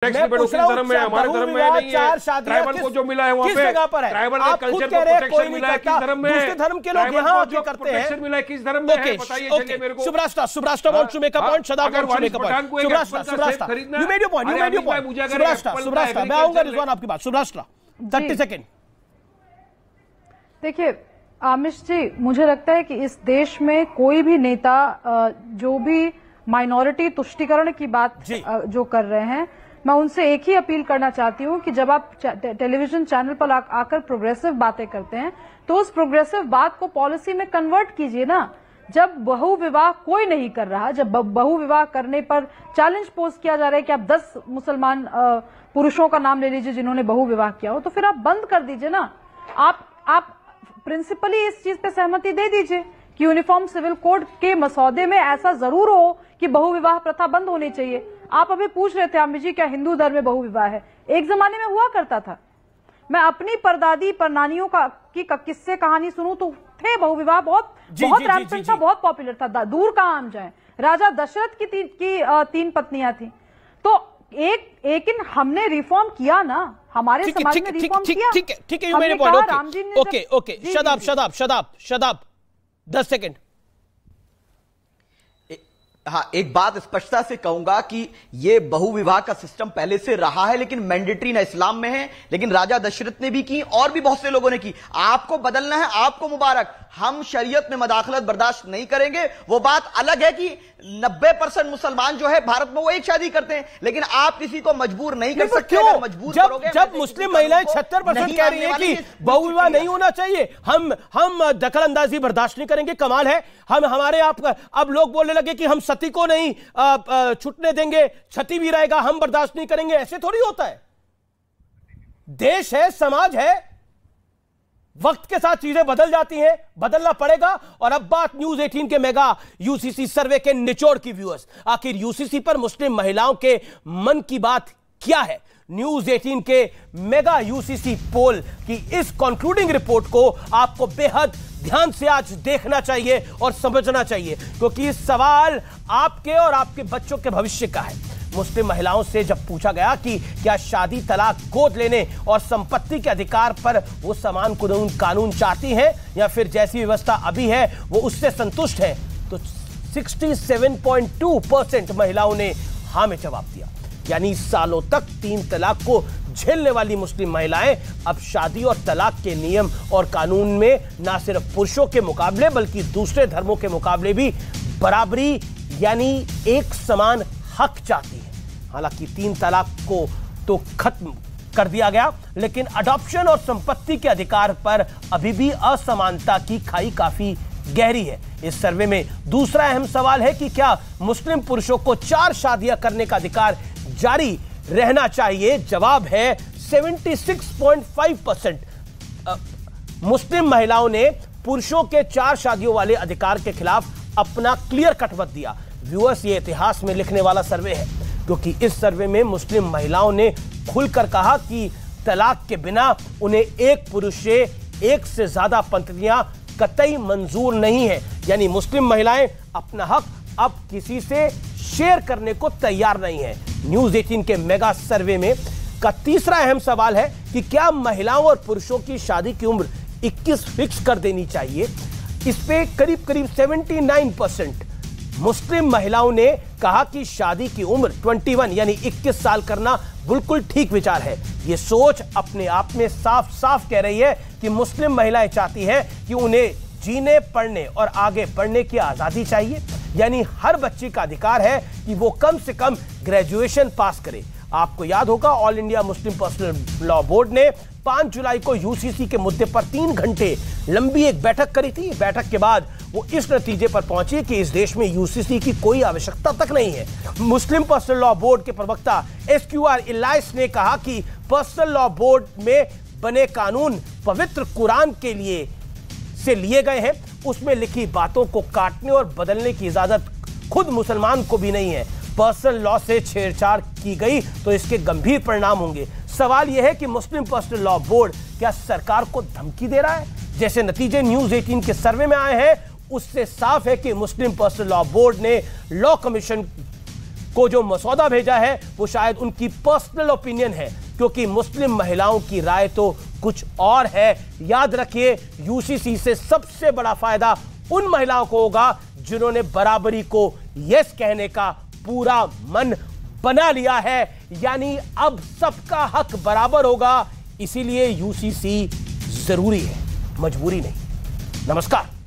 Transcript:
मैं पूछ रहा हूं, हमारे धर्म में नहीं है। ट्राइबल को जो मिला है वहां पे जगह पर है। ट्राइबल का कल्चर को प्रोटेक्शन मिला है किस धर्म में? दूसरे धर्म के लोग यहाँ जो करते हैं प्रोटेक्शन मिला है किस धर्म में है? बताइए चलिए मेरे को। Subrata wants to make a point, Shadab wants to make a point. Subrata you made your point, Subrata मैं आऊंगा रिजवान आपकी बात। सुब्रास्टा 30 सेकंड। देखिए आमिश जी, मुझे लगता है कि इस देश में कोई भी नेता जो भी माइनॉरिटी तुष्टीकरण की बात जो कर रहे हैं, मैं उनसे एक ही अपील करना चाहती हूं कि जब आप टेलीविजन चैनल पर आकर प्रोग्रेसिव बातें करते हैं तो उस प्रोग्रेसिव बात को पॉलिसी में कन्वर्ट कीजिए ना। जब बहु विवाह कोई नहीं कर रहा, जब बहु विवाह करने पर चैलेंज पोज किया जा रहा है कि आप 10 मुसलमान पुरुषों का नाम ले लीजिए जिन्होंने बहु विवाह किया हो, तो फिर आप बंद कर दीजिए ना। आप प्रिंसिपली इस चीज पे सहमति दे दीजिए कि यूनिफॉर्म सिविल कोड के मसौदे में ऐसा जरूर हो कि बहु विवाह प्रथा बंद होनी चाहिए। आप अभी पूछ रहे थे आमिर जी क्या हिंदू धर्म में बहु विवाह है? एक जमाने में हुआ करता था। मैं अपनी परदादी परनानियों की किस्से कहानी सुनूं तो थे बहु विवाह बहुत रैम्पेंट था, बहुत पॉपुलर था। दूर कहां हम जाएं, राजा दशरथ की तीन पत्नियां थी। तो लेकिन हमने रिफॉर्म किया ना, हमारे समाज में रिफॉर्म किया। ठीक है, you made point. Okay Shadab 10 second. हाँ, एक बात स्पष्टता से कहूंगा कि यह बहुविवाह का सिस्टम पहले से रहा है, लेकिन मैंडेटरी ना इस्लाम में है, लेकिन राजा दशरथ ने भी की और भी बहुत से लोगों ने की। आपको बदलना है, आपको मुबारक। हम शरीयत में मदाखलत बर्दाश्त नहीं करेंगे। वो बात अलग है कि 90% मुसलमान जो है भारत में वो एक शादी करते हैं, लेकिन आप किसी को मजबूर नहीं कर सकते। अगर मजबूर करोगे, जब मुस्लिम महिलाएं 76% कह रही है कि बहुविवाह नहीं होना चाहिए, हम दखल अंदाजी बर्दाश्त नहीं करेंगे। कमाल है, हमारे आप अब लोग बोलने लगे कि हम सती को नहीं छूटने देंगे, छती भी रहेगा, हम बर्दाश्त नहीं करेंगे। ऐसे थोड़ी होता है। देश है, समाज है, वक्त के साथ चीजें बदल जाती हैं, बदलना पड़ेगा। और अब बात न्यूज 18 के मेगा यूसीसी सर्वे के निचोड़ की। व्यूअर्स, आखिर यूसीसी पर मुस्लिम महिलाओं के मन की बात क्या है? न्यूज 18 के मेगा यूसीसी पोल की इस कंक्लूडिंग रिपोर्ट को आपको बेहद ध्यान से आज देखना चाहिए और समझना चाहिए, क्योंकि इस सवाल आपके और आपके बच्चों के भविष्य का है। मुस्लिम महिलाओं से जब पूछा गया कि क्या शादी, तलाक, गोद लेने और संपत्ति के अधिकार पर वो समान कानून चाहती हैं या फिर जैसी व्यवस्था अभी है वो उससे संतुष्ट है, तो 67.2% महिलाओं ने हाँ में जवाब दिया। यानी सालों तक 3 तलाक को झेलने वाली मुस्लिम महिलाएं अब शादी और तलाक के नियम और कानून में ना सिर्फ पुरुषों के मुकाबले बल्कि दूसरे धर्मों के मुकाबले भी बराबरी यानी एक समान हक चाहती है। हालांकि 3 तलाक को तो खत्म कर दिया गया, लेकिन अडॉप्शन और संपत्ति के अधिकार पर अभी भी असमानता की खाई काफी गहरी है। इस सर्वे में दूसरा अहम सवाल है कि क्या मुस्लिम पुरुषों को 4 शादियां करने का अधिकार जारी रहना चाहिए? जवाब है 76.5%। मुस्लिम महिलाओं ने पुरुषों के 4 शादियों वाले अधिकार के खिलाफ अपना क्लियर कट मत दिया। व्यूअर्स, ये इतिहास में लिखने वाला सर्वे है, क्योंकि इस सर्वे में मुस्लिम महिलाओं ने खुलकर कहा कि तलाक के बिना उन्हें एक पुरुष से एक से ज्यादा पत्नियां कतई मंजूर नहीं है। यानी मुस्लिम महिलाएं अपना हक अब किसी से शेयर करने को तैयार नहीं है। न्यूज 18 के मेगा सर्वे में का तीसरा अहम सवाल है कि क्या महिलाओं और पुरुषों की शादी की उम्र 21 फिक्स कर देनी चाहिए? इस पे करीब 79% मुस्लिम महिलाओं ने कहा कि शादी की उम्र 21 यानी 21 साल करना बिल्कुल ठीक विचार है। यह सोच अपने आप में साफ साफ कह रही है कि मुस्लिम महिलाएं चाहती हैं कि उन्हें जीने, पढ़ने और आगे बढ़ने की आजादी चाहिए। यानी हर बच्चे का अधिकार है कि वो कम से कम ग्रेजुएशन पास करे। आपको याद होगा, all India Muslim personal law board ने 5 जुलाई को यूसीसी के मुद्दे पर 3 घंटे लंबी एक बैठक करी थी। बैठक के बाद वो इस नतीजे पर पहुंची कि इस देश में यूसीसी की कोई आवश्यकता तक नहीं है। मुस्लिम पर्सनल लॉ बोर्ड के प्रवक्ता SQR इलाइस ने कहा कि पर्सनल लॉ बोर्ड में बने कानून पवित्र कुरान के लिए से लिए गए हैं। उसमें लिखी बातों को काटने और बदलने की इजाजत खुद मुसलमान को भी नहीं है। पर्सनल लॉ से छेड़छाड़ की गई तो इसके गंभीर परिणाम होंगे। सवाल यह है कि मुस्लिम पर्सनल लॉ बोर्ड क्या सरकार को धमकी दे रहा है? जैसे नतीजे न्यूज 18 के सर्वे में आए हैं, उससे साफ है कि मुस्लिम पर्सनल लॉ बोर्ड ने लॉ कमीशन को जो मसौदा भेजा है वो शायद उनकी पर्सनल ओपिनियन है, क्योंकि मुस्लिम महिलाओं की राय तो कुछ और है। याद रखिए, यूसीसी से सबसे बड़ा फायदा उन महिलाओं को होगा जिन्होंने बराबरी को यस कहने का पूरा मन बना लिया है। यानी अब सबका हक बराबर होगा, इसीलिए यूसीसी जरूरी है, मजबूरी नहीं। नमस्कार।